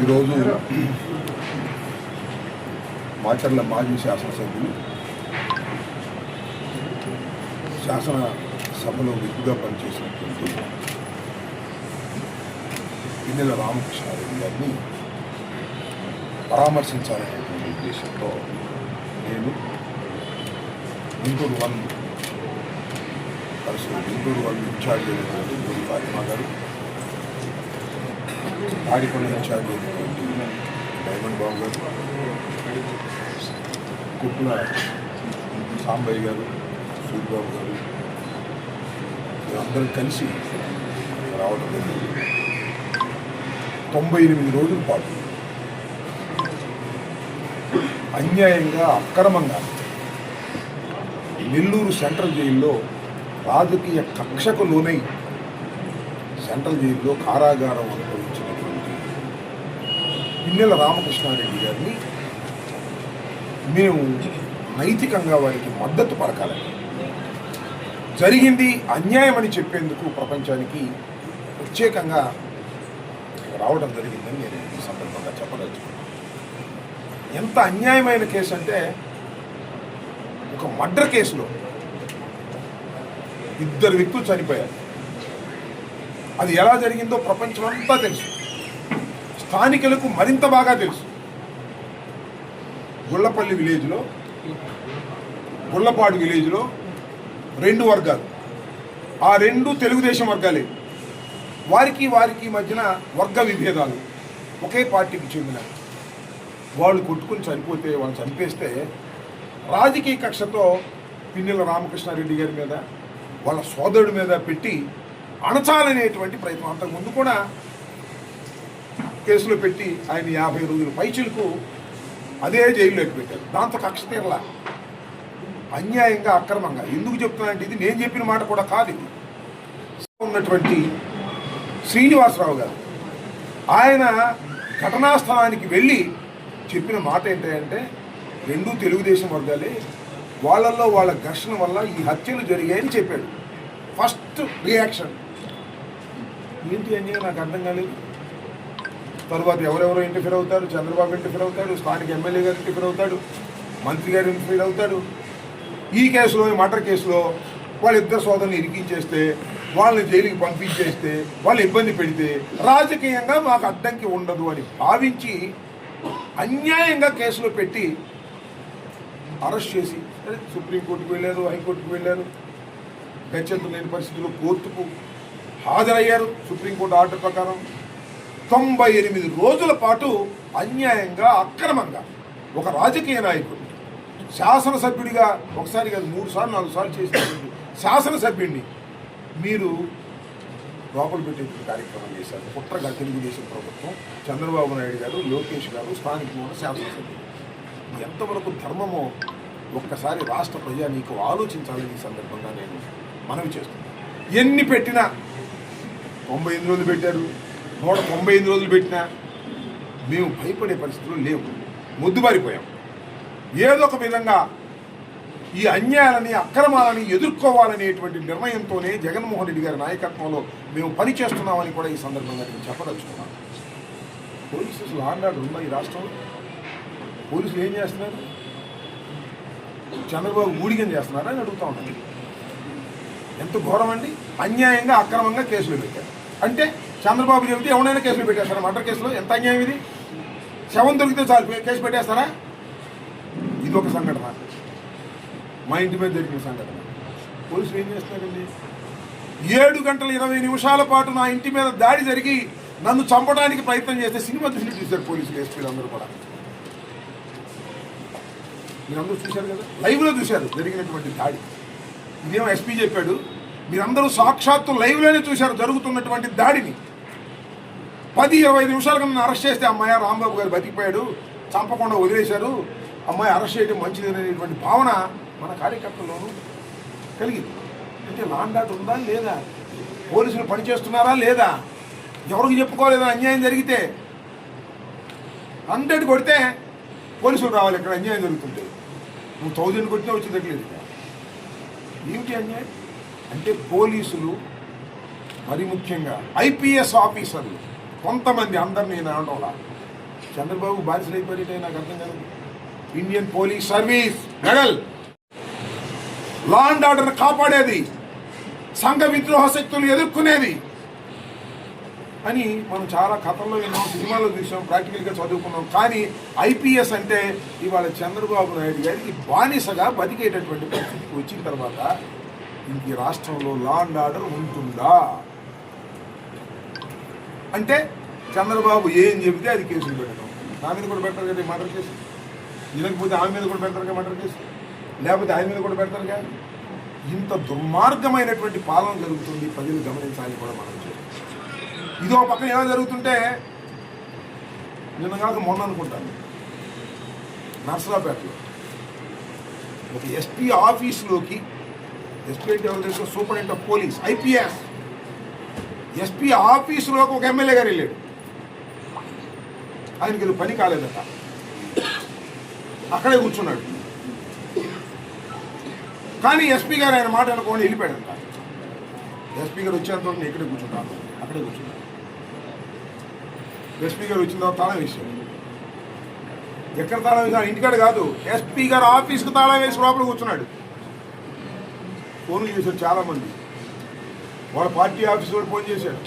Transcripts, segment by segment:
ఈరోజు మాచర్ల మాజీ శాసనసభ్యులు శాసనసభలో విప్పుగా పనిచేసినటువంటి పిన్నెల రామకృష్ణారెడ్డి గారిని పరామర్శించాలనేటువంటి ఉద్దేశంతో నేను గుంటూరు వన్ ఇన్ఛార్జ్ అయినటువంటి గోడి ఫాతిమా గారు, తాడికొండ ఇన్ఛార్జ్ అయినటువంటి డైమండ్ బాబు గారు, కుప్పల సాంబయ్య గారు, సూర్యబాబు గారు అందరం కలిసి రావడం జరిగింది. 98 రోజుల పాటు అన్యాయంగా అక్రమంగా నెల్లూరు సెంట్రల్ జైల్లో రాజకీయ కక్షకు లోనై సెంట్రల్ జైల్లో కారాగారం అనుభవించినటువంటి పిన్నెల రామకృష్ణారెడ్డి గారిని మేము నైతికంగా వారికి మద్దతు పలకాలని, జరిగింది అన్యాయం అని చెప్పేందుకు ప్రపంచానికి ప్రత్యేకంగా రావడం జరిగిందని నేను ఈ సందర్భంగా చెప్పదలుచుకున్నాను. ఎంత అన్యాయమైన కేసు అంటే, ఒక మర్డర్ కేసులో 2 వ్యక్తులు చనిపోయారు. అది ఎలా జరిగిందో ప్రపంచమంతా తెలుసు, స్థానికులకు మరింత బాగా తెలుసు. గుళ్ళపల్లి విలేజ్లో, గుళ్ళపాడు విలేజ్లో 2 వర్గాలు, ఆ 2 తెలుగుదేశం వర్గాలే. వారికి మధ్యన వర్గ విభేదాలు, ఒకే పార్టీకి చెందిన వాళ్ళు కొట్టుకుని చనిపోతే, వాళ్ళు చంపేస్తే రాజకీయ కక్షతో పిన్నెల రామకృష్ణారెడ్డి గారి మీద, వాళ్ళ సోదరుడి మీద పెట్టి అణచాలనేటువంటి ప్రయత్నం. అంతకుముందు కూడా కేసులో పెట్టి ఆయన 50 రోజుల పైచిలకు అదే జైల్లోకి పెట్టారు. దాంతో కక్ష తీరలా. అన్యాయంగా అక్రమంగా ఎందుకు చెప్తున్నానంటే, ఇది నేను చెప్పిన మాట కూడా కాదు. ఇది ఉన్నటువంటి శ్రీనివాసరావు గారు ఆయన ఘటనా స్థలానికి వెళ్ళి చెప్పిన మాట ఏంటంటే, 2 తెలుగుదేశం వర్గాలే, వాళ్ళల్లో వాళ్ళ ఘర్షణ వల్ల ఈ హత్యలు జరిగాయని చెప్పాడు. ఫస్ట్ రియాక్షన్ ఏంటి అని నాకు అర్థం కాలేదు. తర్వాత ఎవరెవరో ఇంటర్ఫీర్ అవుతారు, చంద్రబాబు ఇంటర్ఫీర్ అవుతాడు, స్థానిక ఎమ్మెల్యే గారు ఇంటర్ఫీర్ అవుతాడు, మంత్రి గారు ఇంటర్ఫీర్ అవుతాడు. ఈ కేసులో, ఈ మర్డర్ కేసులో వాళ్ళిద్దరు సోదరుని ఇరికించేస్తే, వాళ్ళని జైలుకి పంపించేస్తే, వాళ్ళు ఇబ్బంది పెడితే రాజకీయంగా మాకు అడ్డంకి ఉండదు అని భావించి అన్యాయంగా కేసులో పెట్టి అరెస్ట్ చేసి సుప్రీంకోర్టుకు వెళ్ళారు, హైకోర్టుకు వెళ్ళారు. గచ్చంత లేని పరిస్థితుల్లో కోర్టుకు హాజరయ్యారు. సుప్రీంకోర్టు ఆర్డర్ ప్రకారం 98 రోజుల పాటు అన్యాయంగా అక్రమంగా ఒక రాజకీయ నాయకుడు, శాసనసభ్యుడిగా ఒకసారి కాదు 3 సార్లు 4 సార్లు చేసినటువంటి శాసనసభ్యుడిని మీరు లోపల పెట్టే కార్యక్రమం చేశారు. కుట్రగా తెలుగుదేశం ప్రభుత్వం, చంద్రబాబు నాయుడు గారు, లోకేష్ గారు, స్థానికంగా శాసనసభ్యులు. ఎంతవరకు ధర్మమో ఒక్కసారి రాష్ట్ర ప్రజానీకం ఆలోచించాలని ఈ సందర్భంగా నేను మనవి చేస్తున్నాను. ఎన్ని పెట్టినా 98 రోజులు పెట్టారు, 198 రోజులు పెట్టినా మేము భయపడే పరిస్థితులు లేవు. మొద్దుబారిపోయాం. ఏదో ఒక విధంగా ఈ అన్యాయాలని, అక్రమాలని ఎదుర్కోవాలనేటువంటి నిర్ణయంతోనే జగన్మోహన్ రెడ్డి గారి నాయకత్వంలో మేము పనిచేస్తున్నామని కూడా ఈ సందర్భంగా నేను చెప్పదలుచుకున్నాను. పోలీసులు లా అండ్ ఆర్డర్ ఉందా ఈ రాష్ట్రంలో? పోలీసులు ఏం చేస్తున్నారు? చంద్రబాబు ఊడిగం చేస్తున్నారా అని అడుగుతూ ఉంటాను. ఎంత ఘోరం అండి! అన్యాయంగా అక్రమంగా కేసులు పెట్టారు అంటే, చంద్రబాబు చెబితే ఎవరైనా కేసులు పెట్టేస్తారా? మర్డర్ కేసులో ఎంత అన్యాయం ఇది! శవం దొరికితే చాలు కేసు పెట్టేస్తారా? ఇది ఒక సంఘటన. మా ఇంటి మీద జరిగిన సంఘటన. పోలీసులు ఏం చేస్తున్నారండి? 7 గంటల 20 నిమిషాల పాటు నా ఇంటి మీద దాడి జరిగి నన్ను చంపడానికి ప్రయత్నం చేస్తే సినిమా చూశారు పోలీసులు, ఎస్పీలు అందరూ కూడా. మీరందరూ చూశారు కదా, లైవ్లో చూశారు జరిగినటువంటి దాడి. ఇదేమో ఎస్పీ చెప్పాడు, మీరందరూ సాక్షాత్తు లైవ్లోనే చూశారు జరుగుతున్నటువంటి దాడిని. 10-20 నిమిషాల కన్నా అరెస్ట్ చేస్తే అమ్మాయి రాంబాబు గారు బతికిపోయాడు, చంపకుండా వదిలేశారు, అమ్మాయి అరెస్ట్ చేయడం మంచిదనేటువంటి భావన మన కార్యకర్తల్లోనూ కలిగింది. అంటే లా అండ్ ఆర్డర్ ఉందా లేదా? పోలీసులు పనిచేస్తున్నారా లేదా? ఎవరికి చెప్పుకోలేదా అన్యాయం జరిగితే? 100 కొడితే పోలీసులు రావాలి ఇక్కడ అన్యాయం జరుగుతుంటే. నువ్వు 1000 కొట్టినా వచ్చి తగ్గలేదు. ఏమిటి అన్యాయం అంటే? పోలీసులు, మరి ముఖ్యంగా ఐపీఎస్ ఆఫీసర్లు కొంతమంది, అందరినీ నేను అనడంలా, చంద్రబాబు బానిసలు అయిపోయితే నాకు అర్థం కాదు. Indian police service medal, law and ఆర్డర్ని కాపాడేది, సంఘ విద్రోహ శక్తులు ఎదుర్కొనేది అని మనం చాలా కథల్లో విన్నాం, సినిమాల్లో చూసాం, ప్రాక్టికల్గా చదువుకున్నాం. కానీ ఐపీఎస్ అంటే ఇవాళ చంద్రబాబు నాయుడు గారికి బానిసగా బతికేటటువంటి పరిస్థితికి వచ్చిన తర్వాత ఇంక రాష్ట్రంలో లా అండ్ ఆర్డర్ ఉంటుందా అంటే చంద్రబాబు ఏం చెబితే అది కేసులు పెట్టడం. నా మీద కూడా పెడతారు కదా మర్డర్ కేసు, వినకపోతే ఆమె మీద కూడా పెడతారు కదా మర్డర్ కేసు, లేకపోతే ఆయన మీద కూడా పెడతారు కదా. ఇంత దుర్మార్గమైనటువంటి పాలన జరుగుతుంది, ప్రజలు గమనించాలి కూడా మనం. ఇదో పక్కన ఏమో జరుగుతుంటే నిన్న కాక మొన్న అనుకుంటాను, నర్సరాపేటలో ఒక ఎస్పీ ఆఫీసులోకి, ఎస్పీ అంటే ఎవరు తెలుసు, superintendent of police IPS, SP ఆఫీసులోకి ఒక ఎమ్మెల్యే గారు వెళ్ళాడు. ఆయనకి ఇది పని కాలేదట, అక్కడే కూర్చున్నాడు. కానీ ఎస్పీ గారు ఆయన మాట అనుకోండి వెళ్ళిపోయాడంట. ఎస్పీ గారు వచ్చేంత వరకు నేను ఇక్కడే కూర్చుంటాను, అక్కడే కూర్చున్నాను. ఎస్పీ గారు వచ్చిన తర్వాత తాళం వేసాడు. ఎక్కడ తాళం వేసాడు? ఇంటికాడ కాదు, ఎస్పీ గారు ఆఫీస్కి తాళం వేసి లోపల కూర్చున్నాడు. ఫోన్లు చేశాడు చాలామంది, వాళ్ళ పార్టీ ఆఫీస్ కూడా ఫోన్ చేశాడు.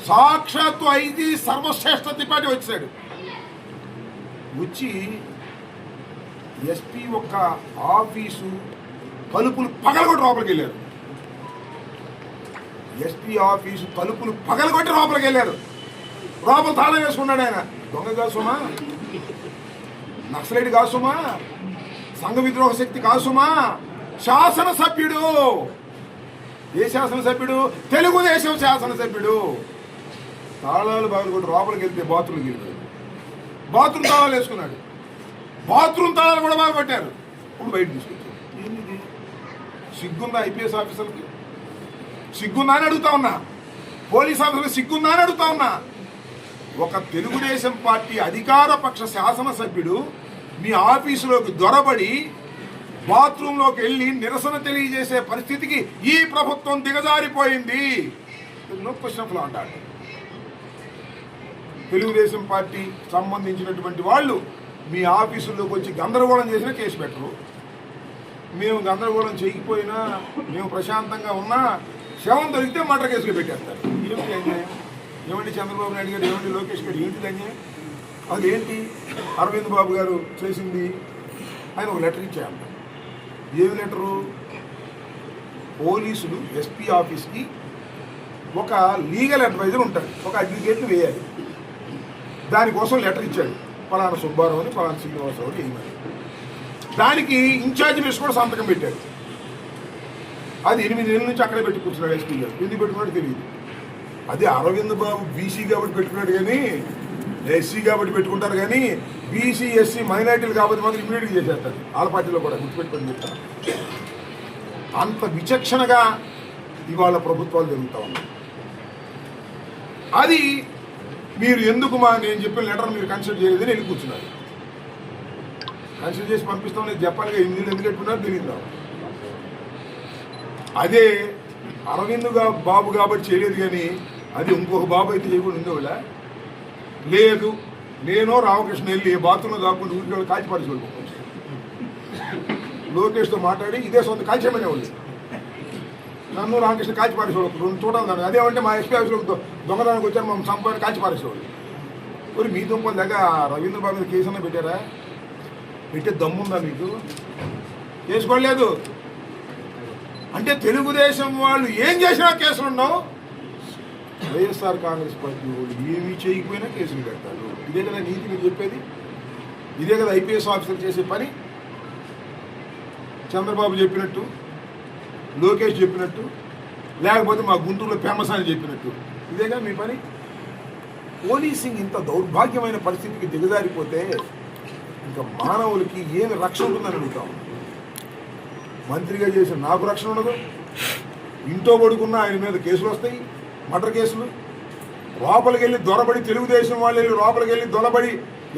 సాక్షాత్తు ఐజీ సర్వశ్రేష్ఠ త్రిపాఠి వచ్చాడు. వచ్చి ఎస్పీ ఒక్క ఆఫీసు తలుపులు పగలగొట్టి లోపలికి వెళ్ళారు. ఎస్పీ ఆఫీసు తలుపులు పగలగొట్టి లోపలికి వెళ్ళారు. లోపల తాళం వేసుకున్నాడు. ఆయన దొంగ కాసుమా, నక్సలైట్ కాసుమా, సంఘ విద్రోహ శక్తి కాసుమా, శాసనసభ్యుడు. ఏ శాసనసభ్యుడు? తెలుగుదేశం శాసనసభ్యుడు. తాళాలు పగలగొట్టి లోపలికి వెళ్తే బాత్రూమ్కి వెళ్ళాడు. బాత్రూమ్ తాళాలు వేసుకున్నాడు. బాత్రూమ్ తాళాలు కూడా బాగా పట్టారు. ఇప్పుడు బయట తీసుకొచ్చారు. ఏంటిది? సిగ్గుందా ఐపీఎస్ ఆఫీసర్కి? సిగ్గుందా అని అడుగుతా ఉన్నా. పోలీస్ ఆఫీసర్కి సిగ్గుందా అని అడుగుతా ఉన్నా. ఒక తెలుగుదేశం పార్టీ అధికార పక్ష శాసనసభ్యుడు మీ ఆఫీసులోకి దొరబడి బాత్రూంలోకి వెళ్ళి నిరసన తెలియజేసే పరిస్థితికి ఈ ప్రభుత్వం దిగజారిపోయింది. No question of law and order. Telugu Desam party సంబంధించినటువంటి వాళ్ళు మీ ఆఫీసుల్లోకి వచ్చి గందరగోళం చేసినా కేసు పెట్టరు. మేము గందరగోళం చేయకపోయినా, మేము ప్రశాంతంగా ఉన్నా శవం దొరికితే మర్డర్ కేసులు పెట్టేస్తారు. ఏమిటి అన్యాయం? ఏమండి చంద్రబాబు నాయుడు గారు, ఏమండి లోకేష్ గారు, ఏంటిది అన్యాయం? అది ఏంటి? అరవింద్ బాబు గారు చేసింది, ఆయన ఒక లెటర్ ఇచ్చారు. ఏమి లెటరు? పోలీసులు ఎస్పీ ఆఫీస్కి ఒక లీగల్ అడ్వైజర్ ఉంటాడు, ఒక అడ్వకేట్ని వేయాలి. దానికోసం లెటర్ ఇచ్చాడు. పలానా సుబ్బారావు అని, పలానా శ్రీనివాసరావు అని ఏమని. దానికి ఇన్ఛార్జ్ మినిస్టర్ కూడా సంతకం పెట్టాడు. అది 8 నెలల నుంచి అక్కడే పెట్టి కూర్చున్నాడు ఎస్పీ గారు. ఎందుకు పెట్టుకున్నాడు తెలియదు. అదే అరవింద్ బాబు బీసీ కాబట్టి పెట్టుకున్నాడు, కానీ ఎస్సీ కాబట్టి పెట్టుకుంటారు. కానీ బీసీ ఎస్సీ మైనార్టీలు కాబట్టి మాత్రం ఇమీడియట్గా చేసేస్తారు. వాళ్ళ పార్టీలో కూడా గుర్తుపెట్టుకొని చెప్తారు. అంత విచక్షణగా ఇవాళ ప్రభుత్వాలు జరుగుతూ ఉన్నాయి. అది మీరు ఎందుకు నేను చెప్పిన లెటర్ మీరు కన్సిడర్ చేయలేదని వెళ్ళి కూర్చున్నారు. కన్సిడర్ చేసి పంపిస్తామని చెప్పాలిగా. ఎందుకు పెట్టుకున్నారు తెలియదు. అదే అరవింద్ బాబు కాబట్టి చేయలేదు, కానీ అది ఇంకొక బాబు అయితే చేయకుండా ఉండేవాళ్ళ లేదు. నేను రామకృష్ణ వెళ్ళి బాత్రూంలో కాకుండా ఊరికి వాళ్ళు కాల్చిపారేసేవాళ్ళు. లోకేష్తో మాట్లాడి ఇదే సొంత కాల్చేమనేవాళ్ళు. నన్ను రామకృష్ణ కాల్చిపారేసేవాళ్ళు. 2 చూడాలి దాన్ని. అదేమంటే మా ఎస్పీ ఆఫీస్లో దొంగదానికి వచ్చారు, మమ్మల్ని సంపాదన కాల్చిపారేసేవాళ్ళు. మరి మీ దుంపల దగ్గర రవీంద్ర బాబు మీద కేసు అన్నా పెట్టారా? పెట్టే దమ్ముందా మీకు? చేసుకోలేదు. అంటే తెలుగుదేశం వాళ్ళు ఏం చేసినా కేసులు ఉండవు. వైఎస్ఆర్ కాంగ్రెస్ పార్టీ వాళ్ళు ఏమీ చేయకపోయినా కేసులు పెడతారు. ఇదే కదా నీతి మీరు చెప్పేది? ఇదే కదా ఐపీఎస్ ఆఫీసర్ చేసే పని? చంద్రబాబు చెప్పినట్టు, లోకేష్ చెప్పినట్టు, లేకపోతే మా గుంటూరులో ఫేమస్ అని చెప్పినట్టు, ఇదేగా మీ పని. పోలీసింగ్ ఇంత దౌర్భాగ్యమైన పరిస్థితికి దిగజారిపోతే ఇంకా మానవులకి ఏమి రక్షణ ఉంటుందని అడుగుతాం. మంత్రిగా చేసిన నాకు రక్షణ ఉండదు. ఇంట్లో పడుకున్న ఆయన మీద కేసులు వస్తాయి, మర్డర్ కేసులు. లోపలికి వెళ్ళి దొరబడి, తెలుగుదేశం వాళ్ళు వెళ్ళి లోపలికి వెళ్ళి దొరబడి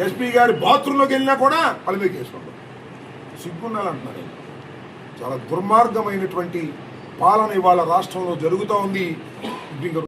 ఎస్పీ గారి బాత్రూంలోకి వెళ్ళినా కూడా వాళ్ళ మీద కేసులు ఉండవు. సిగ్గుండాలంటున్నారు. చాలా దుర్మార్గమైనటువంటి పాలన ఇవాళ రాష్ట్రంలో జరుగుతూ ఉంది.